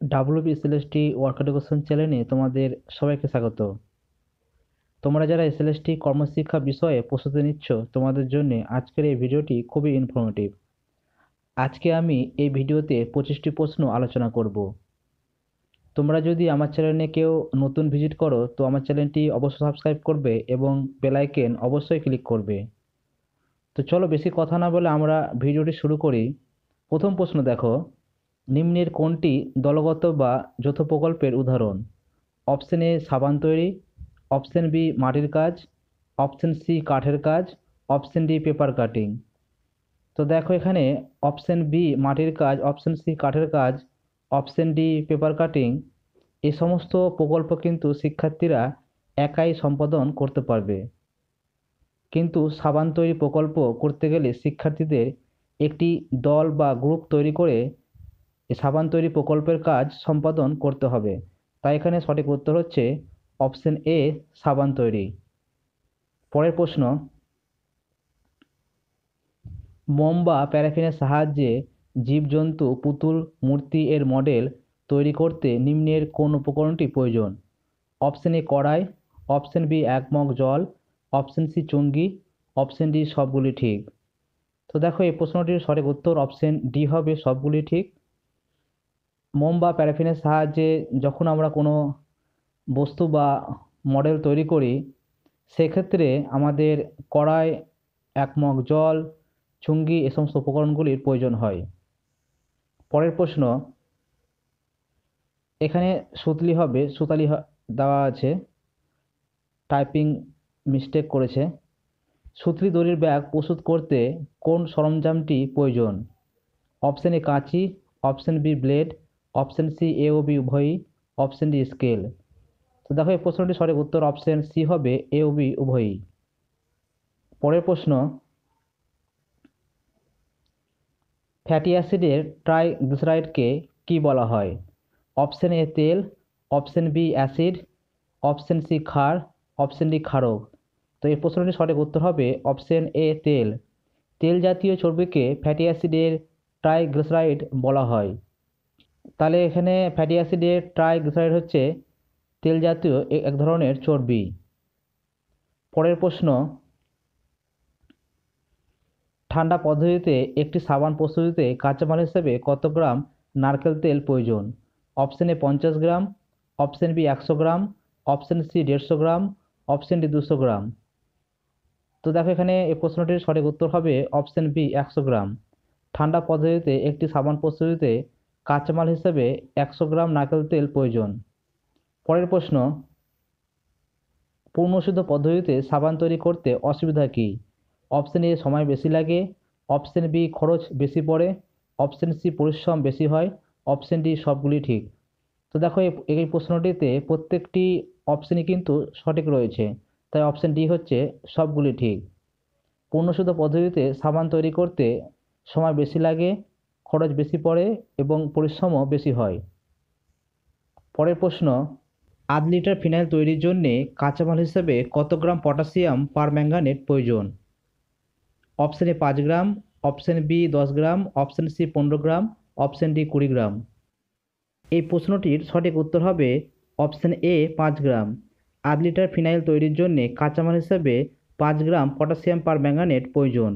WB SLST work education চ্যানেলে তোমাদের সবাইকে স্বাগত। তোমরা যারা এসএলএসটি কর্মশিক্ষা বিষয়ে প্রস্তুতি নিচ্ছ, তোমাদের জন্য আজকের এই ভিডিওটি খুবই ইনফরমেটিভ। আজকে আমি এই ভিডিওতে 25টি প্রশ্ন আলোচনা করব। তোমরা যদি আমার চ্যানেলে কেউ নতুন ভিজিট করো তো আমার চ্যানেলটি অবশ্যই সাবস্ক্রাইব করবে এবং বেল আইকন অবশ্যই ক্লিক করবে। তো চলো বেশি কথা না বলে আমরা ভিডিওটি শুরু করি। প্রথম প্রশ্ন দেখো, নিম্নের কোনটি দলগত বা যৌথ প্রকল্পের উদাহরণ? অপশন এ সাবান তৈরি, অপশন বি মাটির কাজ, অপশন সি কাঠের কাজ, অপশন ডি পেপার কাটিং। তো দেখো এখানে অপশন বি মাটির কাজ, অপশন সি কাঠের কাজ, অপশন ডি পেপার কাটিং, এই সমস্ত প্রকল্প কিন্তু শিক্ষার্থীরা একাই সম্পাদন করতে পারবে। কিন্তু সাবান তৈরি প্রকল্প করতে গেলে শিক্ষার্থীদের একটি দল বা গ্রুপ তৈরি করে এই সাবান তৈরি প্রকল্পের কাজ সম্পাদন করতে হবে। তাই এখানে সঠিক উত্তর হচ্ছে অপশন এ সাবান তৈরি। পরের প্রশ্ন, মোম বা প্যারাফিনের সাহায্যে জীবজন্তু, পুতুল, মূর্তি এর মডেল তৈরি করতে নিম্নের কোন উপকরণটি প্রয়োজন? অপশন এ কড়াই, অপশন বি 1 মগ জল, অপশন সি চুঙ্গি, অপশন ডি সবগুলি ঠিক। তো দেখো এই প্রশ্নটির সঠিক উত্তর অপশন ডি হবে সবগুলি ঠিক। মোম বা প্যারাফিনের সাহায্যে যখন আমরা কোনো বস্তু বা মডেল তৈরি করি সেক্ষেত্রে আমাদের কড়াই, 1 মগ জল, চুঙ্গি এ সমস্ত উপকরণগুলির প্রয়োজন হয়। পরের প্রশ্ন, এখানে সুতলি হবে, সুতালি দেওয়া আছে, টাইপিং মিস্টেক করেছে। সুতলি দড়ির ব্যাগ প্রস্তুত করতে কোন সরঞ্জামটি প্রয়োজন? অপশন এ কাঁচি, option B blade, option C A ও বি উভয়ই, অপশন ডি স্কেল। তো দেখো এই প্রশ্নটি সঠিক উত্তর অপশন সি হবে এ ও বি উভয়ই। পরের প্রশ্ন, ফ্যাটি অ্যাসিডের ট্রাইগ্লিসারাইডকে কি বলা হয়? অপশন এ তেল, option B acid, option C ক্ষার, অপশন ডি ক্ষারক। তো এই প্রশ্নটির সঠিক উত্তর হবে অপশন এ তেল। তেল জাতীয় চর্বিকে ফ্যাটি অ্যাসিডের ট্রাইগ্লিসারাইড বলা হয়। তাহলে এখানে ফ্যাটি অ্যাসিডের ট্রাইগ্লিসারাইড হচ্ছে তেল জাতীয় এক ধরনের চর্বি। পরের প্রশ্ন, ঠান্ডা পদ্ধতিতে একটি সাবান প্রস্তুতিতে কাঁচামাল হিসেবে কত গ্রাম নারকেল তেল প্রয়োজন? Option A 50 gram, option B 100 gram, option C 150 gram, option D 200 gram. তো দেখো এখানে এই প্রশ্নটির সঠিক উত্তর হবে অপশন বি 100 গ্রাম। ঠান্ডা পদ্ধতিতে একটি সাবান প্রস্তুতিতে কাঁচামাল হিসেবে 100 গ্রাম নারকেল তেল প্রয়োজন। পরের প্রশ্ন, পূর্ণসিদ্ধ পদ্ধতিতে সাবান তৈরি করতে অসুবিধা কী? অপশন এ সময় বেশি লাগে, অপশন বি খরচ বেশি পড়ে, অপশন সি পরিশ্রম বেশি হয়, অপশন ডি সবগুলি ঠিক। তো দেখো এই প্রশ্নটিতে প্রত্যেকটি অপশনই কিন্তু সঠিক রয়েছে, তাই অপশন ডি হচ্ছে সবগুলি ঠিক। পূর্ণসিদ্ধ পদ্ধতিতে সাবান তৈরি করতে সময় বেশি লাগে, খরচ বেশি পড়ে এবং পরিশ্রমও বেশি হয়। পরের প্রশ্ন, 1/2 লিটার ফিনাইল তৈরির জন্য কাঁচামাল হিসেবে কত গ্রাম পটাশিয়াম পারম্যাঙ্গানেট প্রয়োজন? Option A 5 gram, option B 10 gram, option C 15 gram, option D 20 gram. এই প্রশ্নটির সঠিক উত্তর হবে option A 5 gram. 1/2 litre phenyl তৈরির জন্য কাঁচামাল হিসেবে 5 গ্রাম পটাশিয়াম পারম্যাঙ্গানেট প্রয়োজন।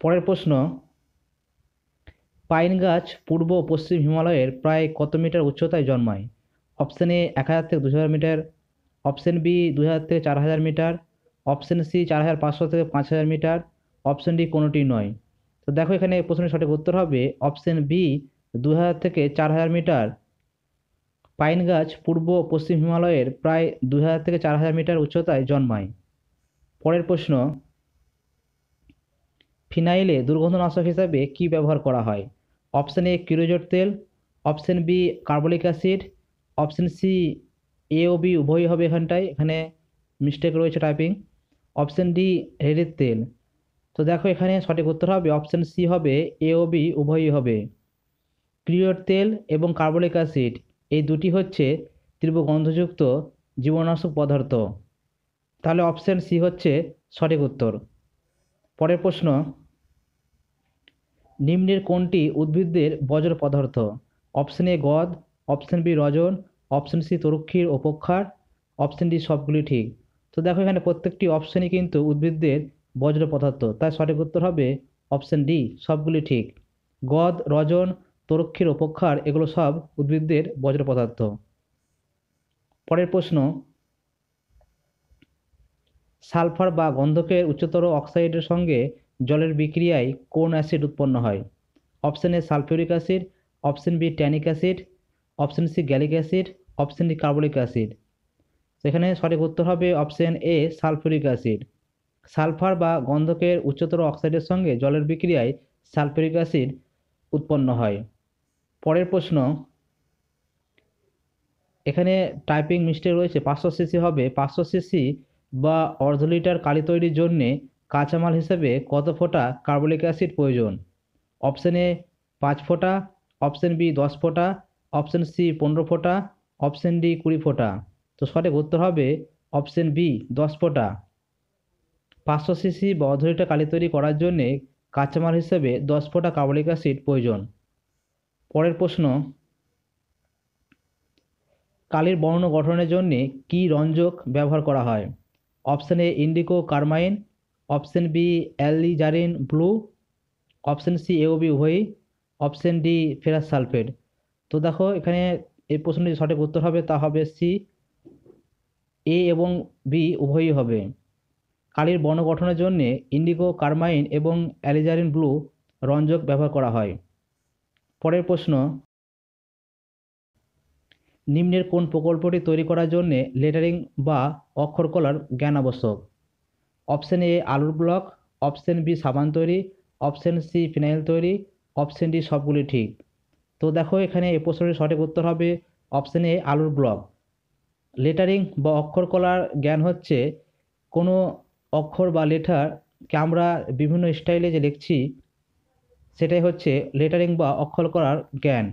পরের প্রশ্ন, পাইন গাছ পূর্ব ও পশ্চিম হিমালয়ের প্রায় কত মিটার উচ্চতায় জন্মায়? অপশন এ 1000 থেকে 2000 মিটার, অপশন বি 2000 থেকে 4000 মিটার, অপশন সি 4500 থেকে 5000 মিটার, অপশন ডি কোনোটি নয়। তো দেখো এখানে প্রশ্নের সঠিক উত্তর হবে অপশন বি 2000 থেকে 4000 মিটার। পাইন গাছ পূর্ব ও পশ্চিম হিমালয়ের প্রায় 2000 থেকে 4000 মিটার উচ্চতায় জন্মায়। পরের প্রশ্ন, ফিনাইলে দুর্গন্ধনাশক হিসাবে কি ব্যবহার করা হয়? অপশন এ কিরোজোট তেল, option B carbolic acid, option C A ও বি উভয়ই হবে, এখানে মিস্টেক রয়েছে টাইপিং, অপশন ডি রেড়ির তেল। তো দেখো এখানে সঠিক উত্তর হবে অপশন সি হবে এ ও বি উভয়ই হবে। কিরোজোট তেল এবং কার্বলিক অ্যাসিড এই দুটি হচ্ছে তীব্র গন্ধযুক্ত জীবাণুনাশক পদার্থ। তাহলে অপশন সি হচ্ছে সঠিক উত্তর। পরের প্রশ্ন, নিম্নের কোনটি উদ্ভিদের বজ্র পদার্থ? অপশন এ গদ, অপশন বি রজন, অপশন সি তরুক্ষীর উপক্ষার, অপশন ডি সবগুলি ঠিক। তো দেখো এখানে প্রত্যেকটি অপশনই কিন্তু উদ্ভিদের বজ্র পদার্থ, তাই সঠিক উত্তর হবে অপশন ডি সবগুলি ঠিক। গদ, রজন, তরুক্ষীর উপক্ষার এগুলো সব উদ্ভিদের বজ্র পদার্থ। পরের প্রশ্ন, সালফার বা গন্ধকের উচ্চতর অক্সাইডের সঙ্গে জলের বিক্রিয়ায় কোন অ্যাসিড উৎপন্ন হয়? Option A sulphuric acid, option B tannic acid, option C gallic acid, option D carbolic acid. সেখানে সঠিক উত্তর হবে option A sulphuric acid. Sulphur বা গন্ধকের উচ্চতর অক্সাইডের সঙ্গে জলের বিক্রিয়ায় সালফিউরিক অ্যাসিড উৎপন্ন হয়। পরের প্রশ্ন, এখানে টাইপিং মিস্টেক রয়েছে, 500 সিসি হবে 500 সিসি বা অর্ধ লিটার কালি তৈরির জন্য কাঁচামাল হিসেবে কত ফোঁটা কার্বলিক অ্যাসিড প্রয়োজন? অপশন এ 5 ফোঁটা, অপশন বি 10 ফোঁটা, অপশন সি 15 ফোঁটা, অপশন ডি 20 ফোঁটা। তো সঠিক উত্তর হবে অপশন বি 10 ফোঁটা। 500 সিসি বা অর্ধ লিটার কালি তৈরি করার জন্যে কাঁচামাল হিসেবে 10 ফোঁটা কার্বলিক অ্যাসিড প্রয়োজন। পরের প্রশ্ন, কালির বর্ণ গঠনের জন্য কি রঞ্জক ব্যবহার করা হয়? Option A indigo carmine, option B alizarin blue, option C A ও বি উভয়ই, অপশন ডি ফেরাস সালফেট। তো দেখো এখানে এই প্রশ্নটির সঠিক উত্তর হবে তা হবে সি, এ এবং বি উভয়ই হবে। কালির বর্ণ গঠনের জন্য ইন্ডিগো কারমাইন এবং অ্যালিজারিন ব্লু রঞ্জক ব্যবহার করা হয়। পরের প্রশ্ন, নিম্নের কোন প্রকল্পটি তৈরি করার জন্য লেটারিং বা অক্ষর কলার জ্ঞান আবশ্যক? অপশন এ আলুর ব্লক, অপশন বি সাবান তৈরি, অপশন সি ফিনাইল তৈরি, অপশন ডি সবগুলি ঠিক। তো দেখো এখানে এই প্রশ্নটির সঠিক উত্তর হবে অপশন এ আলুর ব্লক। লেটারিং বা অক্ষর কলার জ্ঞান হচ্ছে কোনো অক্ষর বা লেটারকে আমরা বিভিন্ন স্টাইলে যে লিখছি সেটাই হচ্ছে লেটারিং বা অক্ষর কলার জ্ঞান।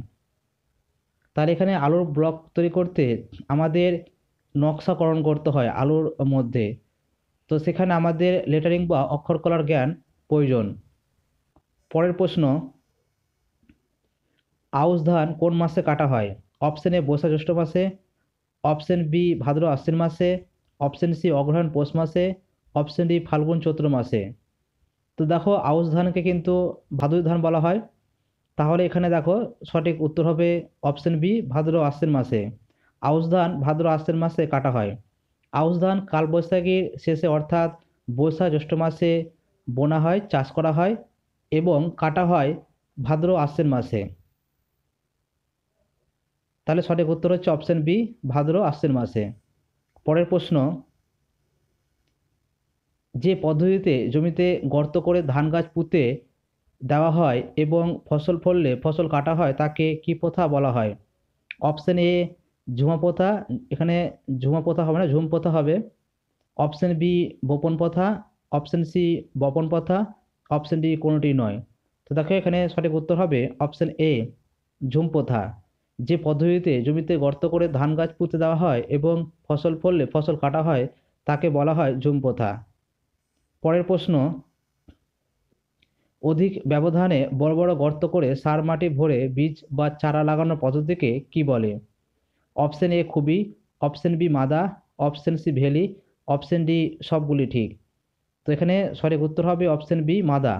তার এখানে আলুর ব্লক তৈরি করতে আমাদের নকশাকরণ করতে হয় আলুর মধ্যে, তো সেখানে আমাদের লেটারিং বা অক্ষর কলার জ্ঞান প্রয়োজন। পরের প্রশ্ন, আউশ ধান কোন মাসে কাটা হয়? অপশন এ বৈশাখ জ্যৈষ্ঠ মাসে, অপশন বি ভাদ্র আশ্বিন মাসে, অপশন সি অগ্রহায়ণ পৌষ মাসে, অপশন ডি ফাল্গুন চৈত্র মাসে। তো দেখো আউশ ধানকে কিন্তু ভাদুই ধান বলা হয়, তাহলে এখানে দেখো সঠিক উত্তর হবে অপশন বি ভাদ্র আশ্বিন মাসে। আউশ ধান ভাদ্র আশ্বিন মাসে কাটা হয়। আউশ ধান কালবৈশাখীর শেষে অর্থাৎ বৈশাখ জ্যৈষ্ঠ মাসে বোনা হয়, চাষ করা হয় এবং কাটা হয় ভাদ্র আশ্বিন মাসে। তাহলে সঠিক উত্তর হচ্ছে অপশন বি ভাদ্র আশ্বিন মাসে। পরের প্রশ্ন, যে পদ্ধতিতে জমিতে গর্ত করে ধান গাছ পুঁতে দেওয়া হয় এবং ফসল ফললে ফসল কাটা হয় তাকে কি প্রথা বলা হয়? অপশন এ ঝুমা প্রথা, এখানে ঝুমা প্রথা হবে না ঝুম প্রথা হবে, অপশন বি বপন প্রথা, অপশন সি বপন প্রথা, অপশন ডি কোনোটি নয়। তো দেখো এখানে সঠিক উত্তর হবে অপশন এ ঝুম প্রথা। যে পদ্ধতিতে জমিতে গর্ত করে ধান গাছ পুঁতে দেওয়া হয় এবং ফসল ফললে ফসল কাটা হয় তাকে বলা হয় ঝুম প্রথা। পরের প্রশ্ন, অধিক ব্যবধানে বড় বড় গর্ত করে সার মাটি ভরে বীজ বা চারা লাগানোর পদ্ধতিকে কি বলে? অপশন এ খুবই, অপশন বি মাদা, অপশন সি ভেলি, অপশন ডি সবগুলি ঠিক। তো এখানে সঠিক উত্তর হবে অপশন বি মাদা।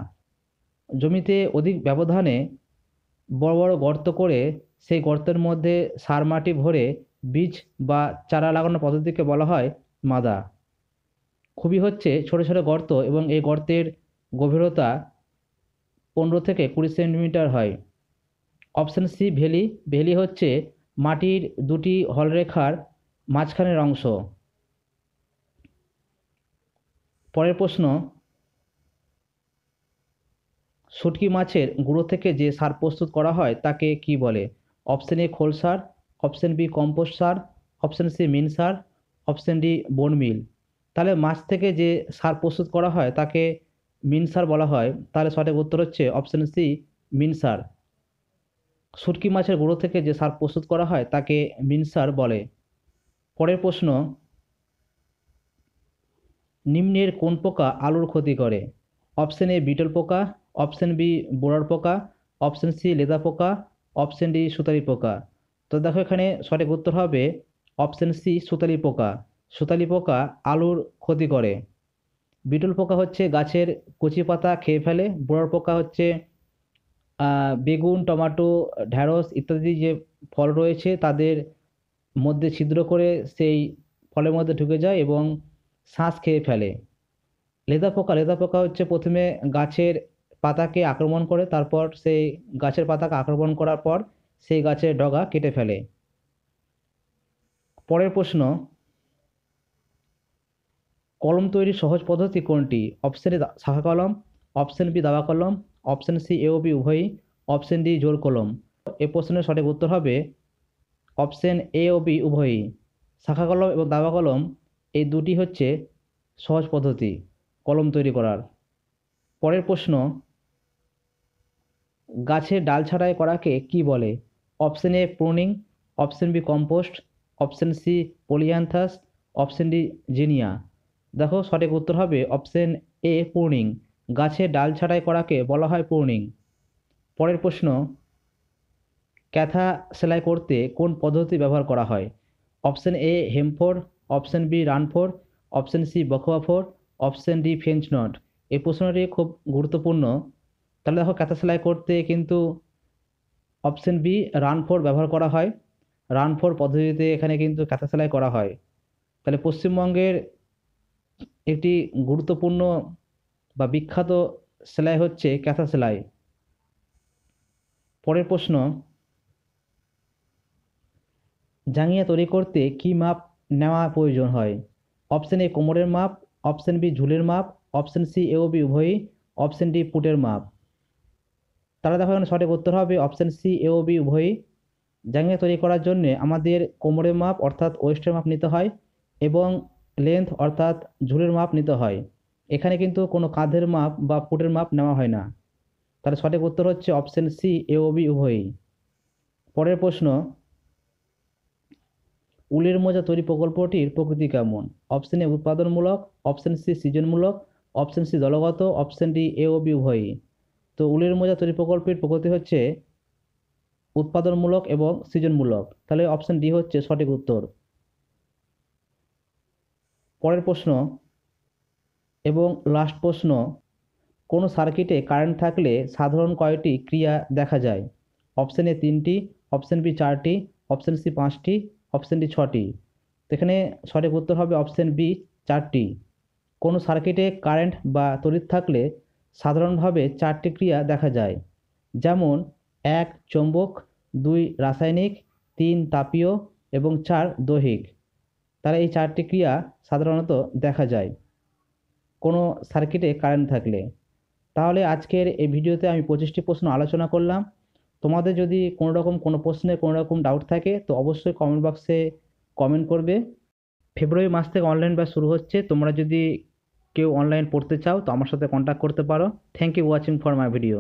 জমিতে অধিক ব্যবধানে বড় বড় গর্ত করে সেই গর্তের মধ্যে সার মাটি ভরে বীজ বা চারা লাগানোর পদ্ধতিকে বলা হয় মাদা। খুবই হচ্ছে ছোট ছোট গর্ত এবং এই গর্তের গভীরতা 15 থেকে 20 সেন্টিমিটার হয়। অপশন সি ভেলি, ভেলি হচ্ছে মাটির দুটি হলরেখার মাঝখানের অংশ। পরের প্রশ্ন, শুটকি মাছের গুঁড়ো থেকে যে সার প্রস্তুত করা হয় তাকে কি বলে? অপশন এ খোল সার, অপশন বি কম্পোস্ট সার, অপশন সি মিন সার, অপশন ডি বোন মিল। তাহলে মাছ থেকে যে সার প্রস্তুত করা হয় তাকে মিন সার বলা হয়, তাহলে সঠিক উত্তর হচ্ছে অপশন সি মিন সার। শুটকি মাছের গুঁড়ো থেকে যে সার প্রস্তুত করা হয় তাকে মিন সার বলে। পরের প্রশ্ন, নিম্নের কোন পোকা আলুর ক্ষতি করে? অপশন এ বিটল পোকা, অপশন বি বোড়ার পোকা, অপশন সি লেদা পোকা, অপশন ডি সুতারি পোকা। তো দেখো এখানে সঠিক উত্তর হবে অপশন সি সুতালি পোকা। সুতালি পোকা আলুর ক্ষতি করে। বিটল পোকা হচ্ছে গাছের কচি পাতা খেয়ে ফেলে। বোড়ার পোকা হচ্ছে বেগুন, টমেটো, ঢ্যাঁড়স ইত্যাদি যে ফল রয়েছে তাদের মধ্যে ছিদ্র করে সেই ফলের মধ্যে ঢুকে যায় এবং শ্বাস খেয়ে ফেলে। লেদা পোকা হচ্ছে প্রথমে গাছের পাতাকে আক্রমণ করে, তারপর সেই গাছের পাতাকে আক্রমণ করার পর সেই গাছের ডগা কেটে ফেলে। পরের প্রশ্ন, কলম তৈরির সহজ পদ্ধতি কোনটি? অপশন এ শাখা কলম, অপশন বি দাবা কলম, অপশন সি এ ও বি উভয়ই, অপশন ডি জোড় কলম। এই প্রশ্নের সঠিক উত্তর হবে অপশন এ ও বি উভয়ই। শাখা কলম এবং দাবা কলম এই দুটি হচ্ছে সহজ পদ্ধতি কলম তৈরি করার। পরের প্রশ্ন, গাছের ডাল ছাঁটাই করাকে কি বলে? Option A pruning, option B compost, option C polyanthus, option D zinnia. দেখো সঠিক উত্তর হবে অপশন এ প্রুনিং। গাছের ডাল ছাঁটাই করাকে বলা হয় প্রুনিং। পরের প্রশ্ন, ক্যাথা সেলাই করতে কোন পদ্ধতি ব্যবহার করা হয়? অপশন এ হেমফোর, অপশন বি রানফোর, অপশন সি বখোয়াফোর, অপশন ডি ফ্রেঞ্চ নট। এই প্রশ্নটি খুব গুরুত্বপূর্ণ। তাহলে দেখো কাঁথা সেলাই করতে কিন্তু অপশন বি রানফোর ব্যবহার করা হয়। রানফোর পদ্ধতিতে এখানে কিন্তু কাঁথা সেলাই করা হয়। তাহলে পশ্চিমবঙ্গের একটি গুরুত্বপূর্ণ বা বিখ্যাত সেলাই হচ্ছে কাঁথা সেলাই। পরের প্রশ্ন, জাঙ্গিয়া তৈরি করতে কি মাপ নেওয়া প্রয়োজন হয়? অপশন এ কোমরের মাপ, অপশন বি ঝুলের মাপ, অপশন সি এ ও বি উভয়ই, অপশন ডি পুটের মাপ। তাহলে দেখো এখানে সঠিক উত্তর হবে অপশন সি এ ও বি উভয়ই। জাঙ্গিয়া তৈরি করার জন্য আমাদের কোমরের মাপ অর্থাৎ ওয়েস্টের মাপ নিতে হয় এবং লেন্থ অর্থাৎ ঝুলের মাপ নিতে হয়। এখানে কিন্তু কোনো কাঁধের মাপ বা পুটের মাপ নেওয়া হয় না। তাহলে সঠিক উত্তর হচ্ছে অপশন সি এ ও বি উভয়ই। পরের প্রশ্ন, উলের মোজা তৈরি প্রকল্পটির প্রকৃতি কেমন? অপশন এ উৎপাদনমূলক, অপশন সি সৃজনমূলক, অপশন সি দলগত, অপশন ডি এ ও বি উভয়ই। তো উলের মোজা তৈরি প্রকল্পের প্রকৃতি হচ্ছে উৎপাদনমূলক এবং সৃজনমূলক। তাহলে অপশন ডি হচ্ছে সঠিক উত্তর। পরের প্রশ্ন এবং লাস্ট প্রশ্ন, কোনো সার্কিটে কারেন্ট থাকলে সাধারণ কয়টি ক্রিয়া দেখা যায়? অপশন এ 3টি, অপশন বি 4টি, অপশন সি 5টি, অপশন ডি 6টি। এখানে সঠিক উত্তর হবে অপশন বি 4টি। কোনো সার্কিটে কারেন্ট বা তড়িৎ থাকলে সাধারণভাবে 4টি ক্রিয়া দেখা যায়। যেমন 1 চৌম্বক, 2 রাসায়নিক, 3 তাপীয় এবং 4 দৈহিক। তাহলে এই 4টি ক্রিয়া সাধারণত দেখা যায় কোনো সার্কিটে কারেন্ট থাকলে। তাহলে আজকের এই ভিডিওতে আমি 25টি প্রশ্ন আলোচনা করলাম। তোমাদের যদি কোনো প্রশ্নে কোনো রকম ডাউট থাকে তো অবশ্যই কমেন্ট বক্সে কমেন্ট করবে। ফেব্রুয়ারি মাস থেকে অনলাইন ব্যাচ শুরু হচ্ছে। তোমরা যদি কেউ অনলাইন পড়তে চাও তো আমার সাথে কন্ট্যাক্ট করতে পারো। Thank you watching for my video.